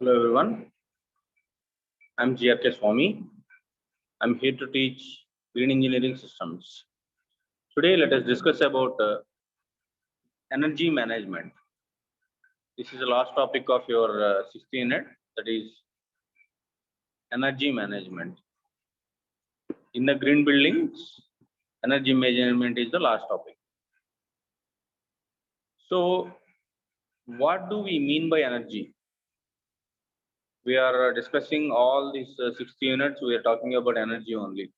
Hello everyone, I'm GRK Swami. I'm here to teach green engineering systems. Today let us discuss about energy management. This is the last topic of your 16th unit, that is energy management. In the green buildings, energy management is the last topic. So what do we mean by energy? We are discussing all these 60 units, we are talking about energy only.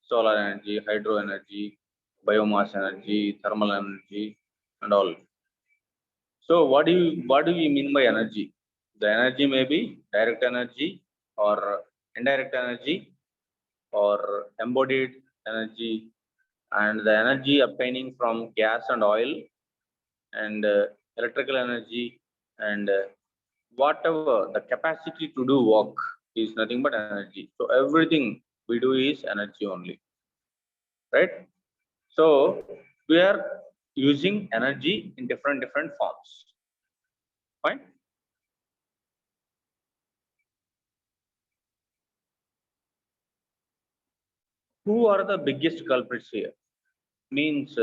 Solar energy, hydro energy, biomass energy, thermal energy, and all. So what do we mean by energy? The energy may be direct energy or indirect energy or embodied energy, and the energy obtaining from gas and oil and electrical energy and whatever the capacity to do work is nothing but energy. So everything we do is energy only, right? So we are using energy in different forms. Fine. Who are the biggest culprits here? Means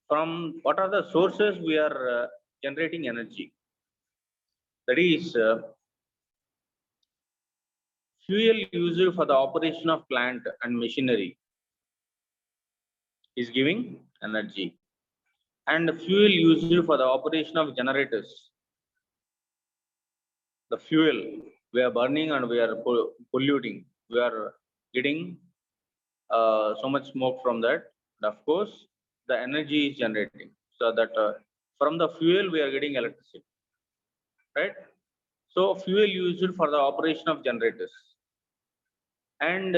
from what are the sources we are generating energy? That is fuel used for the operation of plant and machinery is giving energy, and fuel used for the operation of generators. The fuel we are burning and we are polluting. We are getting so much smoke from that. And of course, the energy is generating. So that from the fuel we are getting electricity, right? So fuel used for the operation of generators and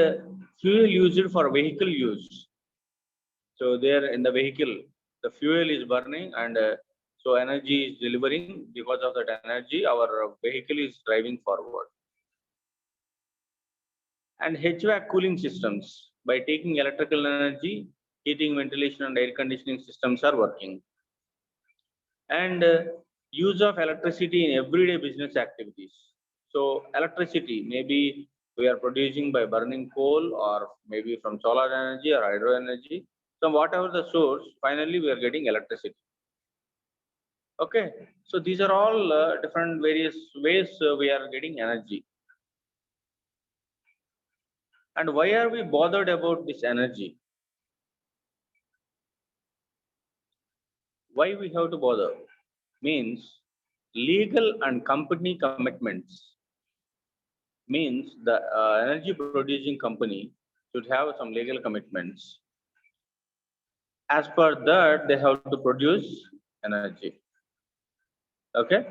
fuel used for vehicle use. So there in the vehicle, the fuel is burning and so energy is delivering. Because of that energy, our vehicle is driving forward. And HVAC cooling systems, by taking electrical energy, heating, ventilation, and air conditioning systems are working. And use of electricity in everyday business activities. So electricity, maybe we are producing by burning coal or maybe from solar energy or hydro energy. So whatever the source, finally we are getting electricity. Okay, so these are all different various ways we are getting energy. And why are we bothered about this energy? Why we have to bother? Means legal and company commitments. Means the energy producing company should have some legal commitments. As per that, they have to produce energy. Okay,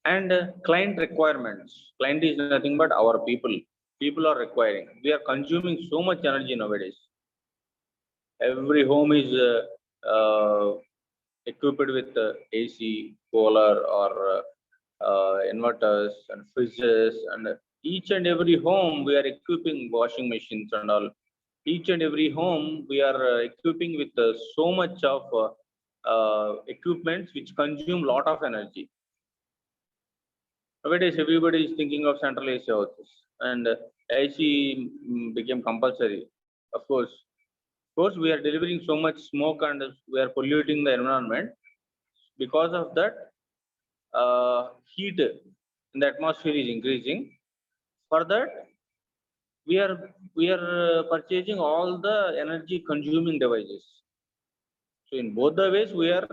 and client requirements. Client is nothing but our people. People are requiring. We are consuming so much energy nowadays. Every home is equipped with AC, cooler, or inverters and fridges, and each and every home we are equipping washing machines and all. Each and every home we are equipping with so much of equipments which consume lot of energy. Nowadays, everybody is thinking of central AC houses, and AC became compulsory. Of course, we are delivering so much smoke and we are polluting the environment. Because of that, heat in the atmosphere is increasing. For that, we are purchasing all the energy consuming devices. So in both the ways, we are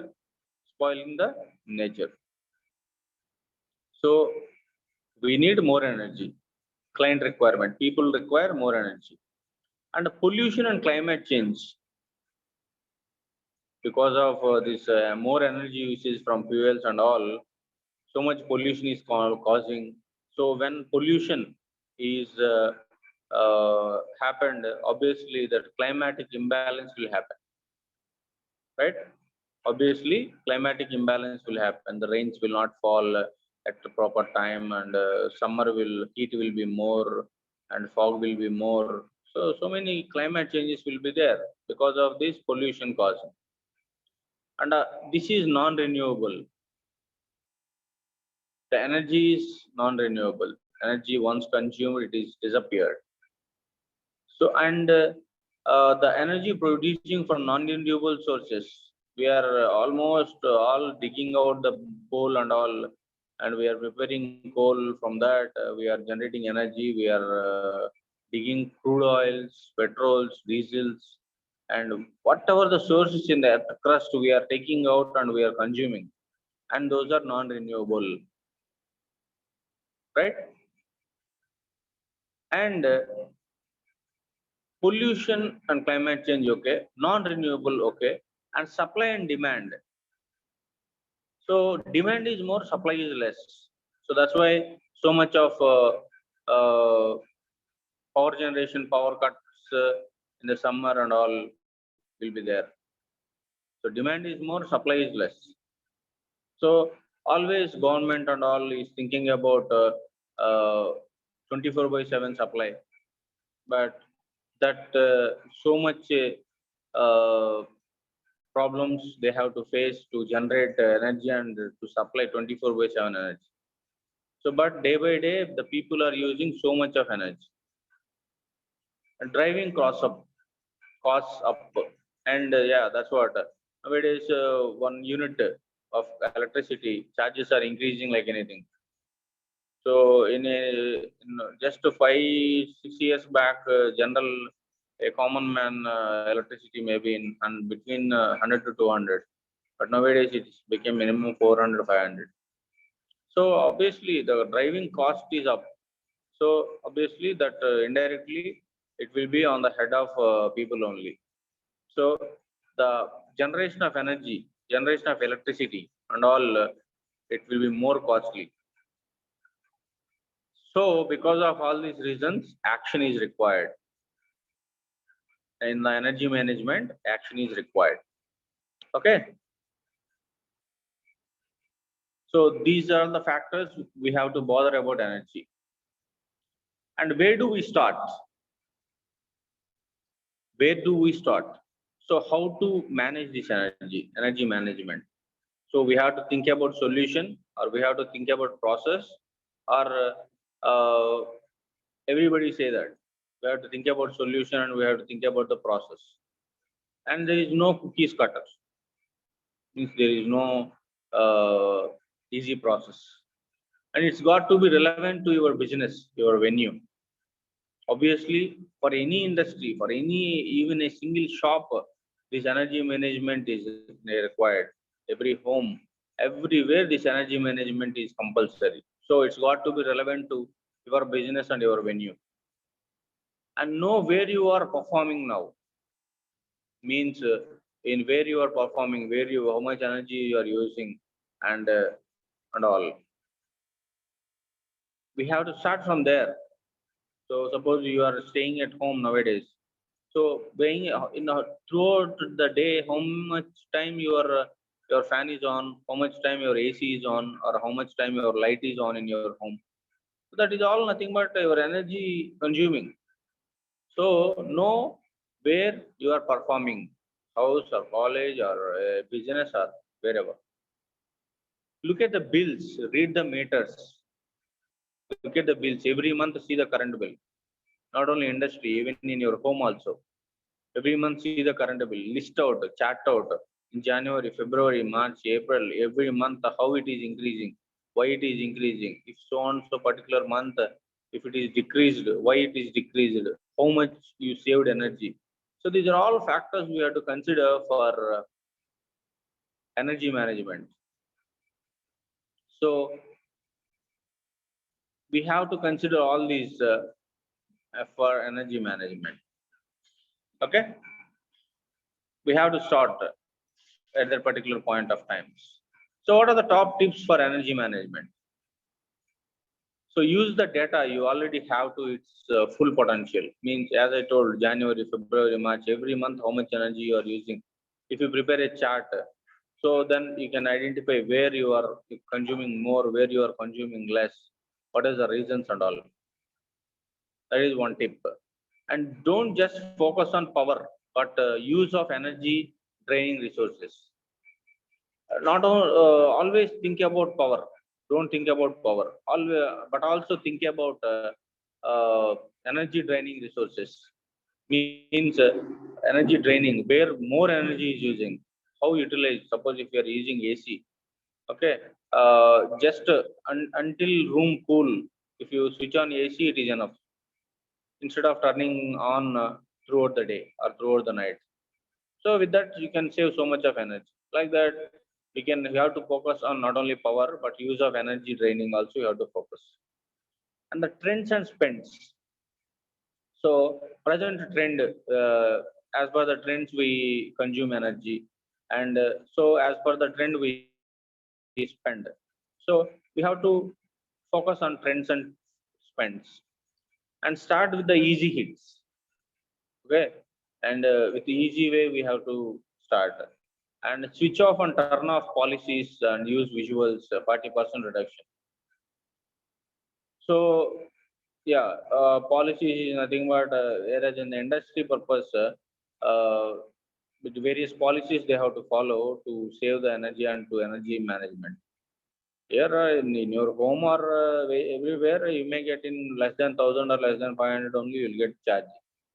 spoiling the nature. So we need more energy. Client requirement. People require more energy. And pollution and climate change, because of this more energy usage from fuels and all, so much pollution is causing. So when pollution is happened, obviously that climatic imbalance will happen, right? Obviously, climatic imbalance will happen. The rains will not fall at the proper time, and heat will be more, and fog will be more. So many climate changes will be there because of this pollution causing. And this is non-renewable. The energy is non-renewable. Energy once consumed, it is disappeared. So, and the energy producing from non-renewable sources, we are almost all digging out the coal and all, and we are preparing coal from that. We are generating energy. We are digging crude oils, petrols, diesels, and whatever the sources in the earth crust we are taking out and we are consuming, and those are non-renewable, right? And pollution and climate change, okay, non-renewable, okay, and supply and demand. So demand is more, supply is less. So that's why so much of power generation, power cuts in the summer and all will be there. So demand is more, supply is less. So always government and all is thinking about 24 by 7 supply, but that so much problems they have to face to generate energy and to supply 24 by 7 energy. So but day by day the people are using so much of energy and driving costs up, and yeah, that's what nowadays one unit of electricity charges are increasing like anything. So in just 5 6 years back, general a common man electricity maybe in and between 100 to 200, but nowadays it's became minimum 400 500. So obviously the driving cost is up. So obviously that indirectly it will be on the head of people only. So the generation of energy, generation of electricity and all, it will be more costly. So because of all these reasons, action is required. In the energy management, action is required. Okay. So these are the factors we have to bother about energy. And where do we start? Where do we start? So how to manage this energy management? So we have to think about solution, or we have to think about process, or uh, everybody say that we have to think about solution and we have to think about the process. And there is no cookies cutters. Means there is no easy process, and it's got to be relevant to your business, your venue. Obviously, for any industry, for any even a single shop, this energy management is required. Every home, everywhere, this energy management is compulsory. So it's got to be relevant to your business and your venue, and know where you are performing now. Means in where you are performing, where you how much energy you are using, and all. We have to start from there. So suppose you are staying at home nowadays. So being throughout the day, how much time your fan is on, how much time your AC is on, or how much time your light is on in your home. So that is all nothing but your energy consuming. So know where you are performing, house or college or business or wherever. Look at the bills, read the meters, look at the bills every month, see the current bill. Not only industry, even in your home also. Every month see the current bill, list out, chart out in January, February, March, April, every month how it is increasing, why it is increasing. If so on so particular month, if it is decreased, why it is decreased, how much you saved energy. So these are all factors we have to consider for energy management. So we have to consider all these for energy management. Okay, we have to start at that particular point of times. So what are the top tips for energy management? So use the data you already have to its full potential. Means as I told, January, February, March, every month how much energy you are using. If you prepare a chart, so then you can identify where you are consuming more, where you are consuming less, what is the reasons and all. That is one tip. And don't just focus on power, but use of energy draining resources. Not always think about power. Don't think about power. Always, but also think about energy draining resources. Means energy draining, where more energy is using. How utilize? Suppose if you are using AC, okay, just until room cool. If you switch on AC, it is enough instead of turning on throughout the day or throughout the night. So with that, you can save so much of energy. Like that, we have to focus on not only power but use of energy draining also you have to focus. And the trends and spends. So present trend, as per the trends we consume energy, and so as per the trend we spend. So we have to focus on trends and spends, and start with the easy hits. Okay, and with the easy way we have to start, and switch off and turn off policies and use visuals, 40% reduction. So yeah, policy is nothing but whereas in the industry purpose, with various policies they have to follow to save the energy and to energy management. Here in your home or everywhere, you may get in less than 1,000 or less than 500 only, you will get charge.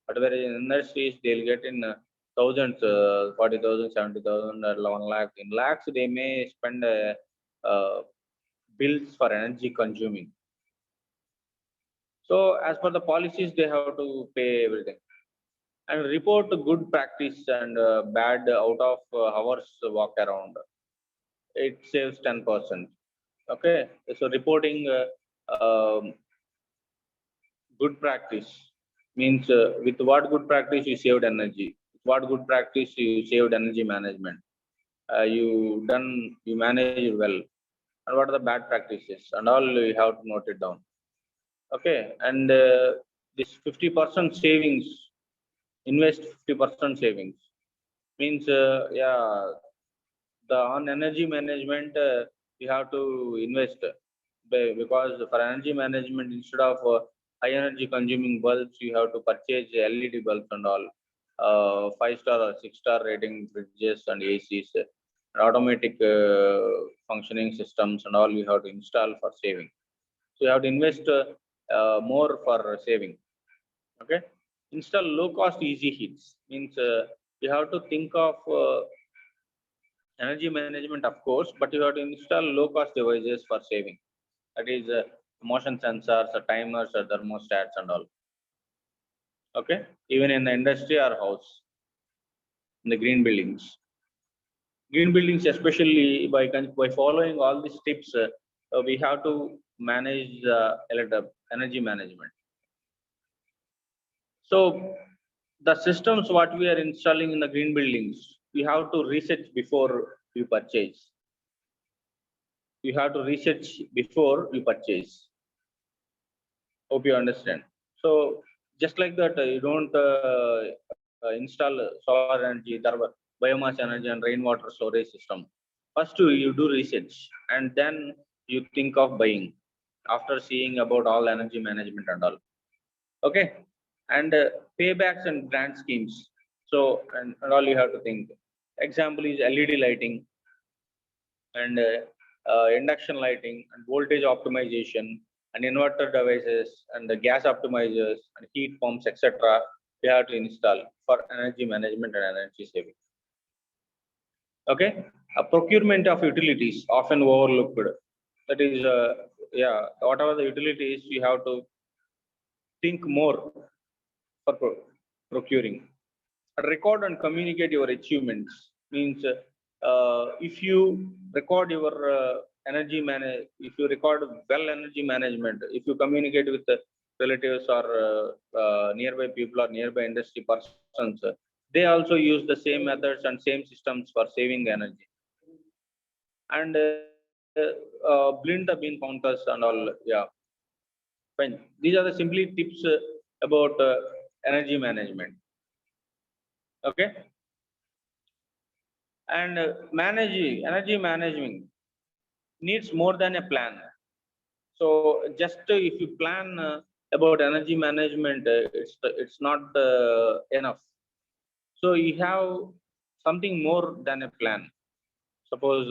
But whereas in industries, they'll get in thousands, 40,000, 70,000, or 1 lakh. In lakhs, they may spend bills for energy consuming. So as per the policies, they have to pay everything. And report good practice and bad out of hours walk around. It saves 10%. Okay, so reporting good practice means with what good practice you saved energy, what good practice you saved energy management, you managed well, and what are the bad practices and all you have to note it down. Okay, and this 50% savings, invest 50% savings means yeah, the on energy management you have to invest because for energy management instead of high energy consuming bulbs you have to purchase LED bulbs and all, 5-star or 6-star rating fridges and ACs, automatic functioning systems and all you have to install for saving. So you have to invest more for saving. Okay, install low cost easy hits means you have to think of energy management, of course, but you have to install low cost devices for saving. That is motion sensors, timers, thermostats, and all. Okay, even in the industry or house, in the green buildings. Green buildings, especially by following all these tips, we have to manage energy management. So the systems what we are installing in the green buildings, we have to research before we purchase. You have to research before you purchase. Hope you understand. So just like that, you don't install solar energy, biomass energy, and rainwater storage system. First, you do research, and then you think of buying after seeing about all energy management and all. Okay, and paybacks and grant schemes. So and all you have to think. Example is LED lighting and induction lighting and voltage optimization and inverter devices and the gas optimizers and heat pumps, etc. We have to install for energy management and energy saving. Okay, a procurement of utilities often overlooked. That is, yeah, whatever the utilities you have to think more for procuring. Record and communicate your achievements means if you record your if you record well energy management, if you communicate with the relatives or nearby people or nearby industry persons, they also use the same methods and same systems for saving energy. And blend the bean counters and all. Yeah, fine. These are the simply tips about energy management. Okay, and managing energy management needs more than a plan. So just if you plan about energy management, it's not enough. So you have something more than a plan. Suppose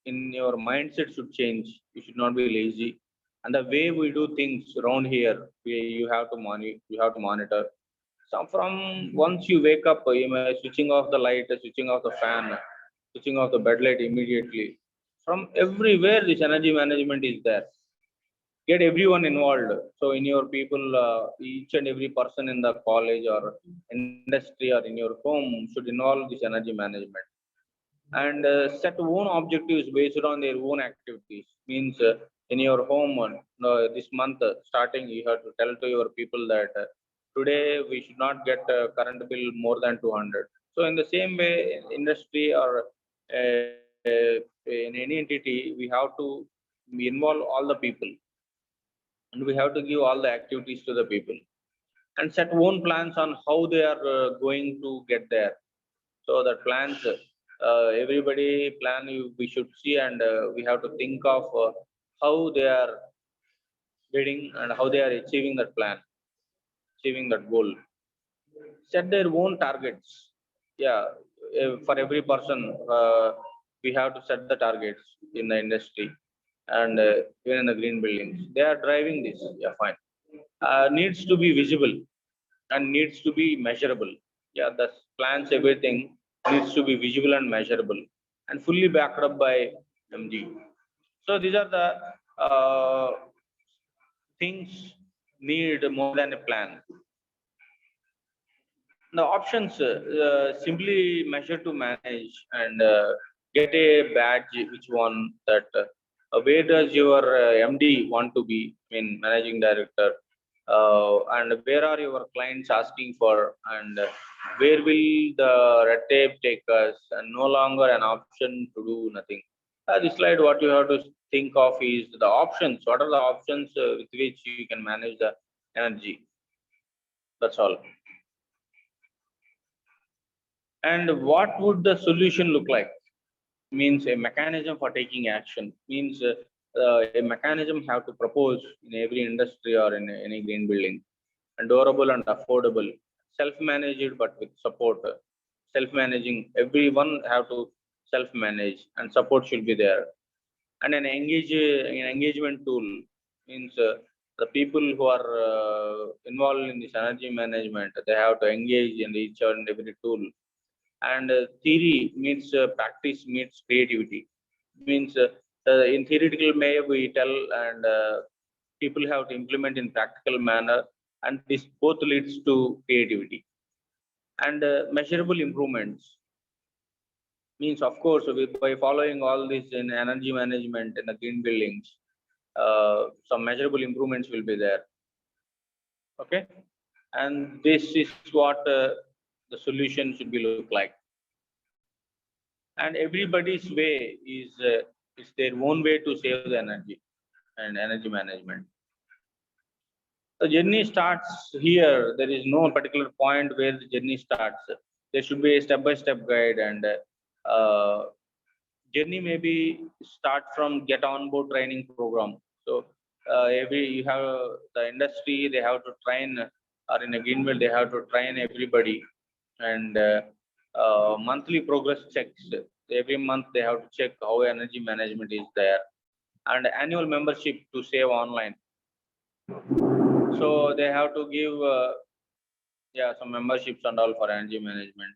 in your mindset should change. You should not be lazy. And the way we do things around here, you have to monitor. So from once you wake up, you may switching off the light, switching off the fan, switching off the bed light immediately. From everywhere, this energy management is there. Get everyone involved. So in your people, each and every person in the college or industry or in your home should involve this energy management, and set own objectives based on their own activities. Means in your home, this month starting, you have to tell to your people that today we should not get current bill more than 200. So in the same way, industry or in any entity, we have to involve all the people, and we have to give all the activities to the people, and set own plans on how they are going to get there. So that plans, everybody plan, we should see, and we have to think of how they are getting and how they are achieving that plan, achieving that goal. Set their own targets. Yeah, for every person, we have to set the targets in the industry, and even in the green buildings they are driving this. Yeah, fine. Needs to be visible and needs to be measurable. Yeah, the plans, everything needs to be visible and measurable, and fully backed up by MG. So these are the things need more than a plan. The options, simply measure to manage, and get a badge. Which one that where does your MD want to be? I mean, managing director, and where are your clients asking for, and where will the red tape take us, and no longer an option to do nothing. This slide, what you have to think of is the options. What are the options with which you can manage the energy? That's all. And what would the solution look like? Means a mechanism for taking action. Means a mechanism have to propose in every industry or in any green building, and durable and affordable, self-managed but with support. Self-managing, everyone have to self-manage, and support should be there. And an engagement tool. Means the people who are involved in this energy management, they have to engage in each and every tool. And theory meets practice meets creativity. Means in theoretical way we tell, and people have to implement in practical manner, and this both leads to creativity. And measurable improvements. Means, of course, by following all this in energy management in the green buildings, some measurable improvements will be there. Okay, and this is what the solution should be look like. And everybody's way is their own way to save the energy and energy management. The journey starts here. There is no particular point where the journey starts. There should be a step-by-step guide, and journey maybe start from get on board training program. So every you have the industry, they have to train, or in a green belt they have to train everybody. And monthly progress checks. Every month they have to check how energy management is there, and annual membership to save online. So they have to give yeah, some memberships and all for energy management.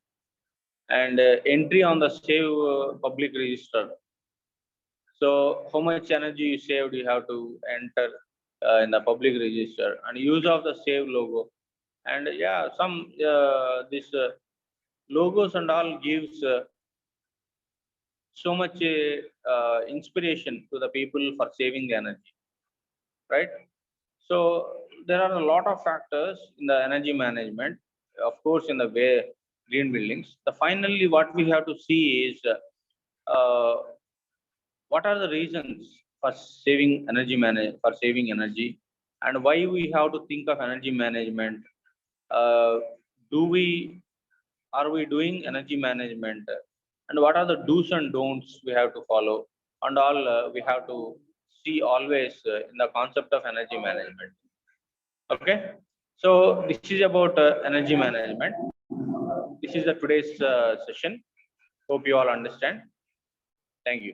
And entry on the save public register. So how much energy you saved, you have to enter in the public register, and use of the save logo. And yeah, some this logos and all gives so much inspiration to the people for saving the energy, right? So there are a lot of factors in the energy management, of course, in the way green buildings. The finally what we have to see is uh, what are the reasons for saving energy for saving energy, and why we have to think of energy management. uh, do we are we doing energy management, and what are the do's and don'ts we have to follow, and all we have to see always in the concept of energy management. Okay, so this is about energy management. This is the today's session. Hope you all understand. Thank you.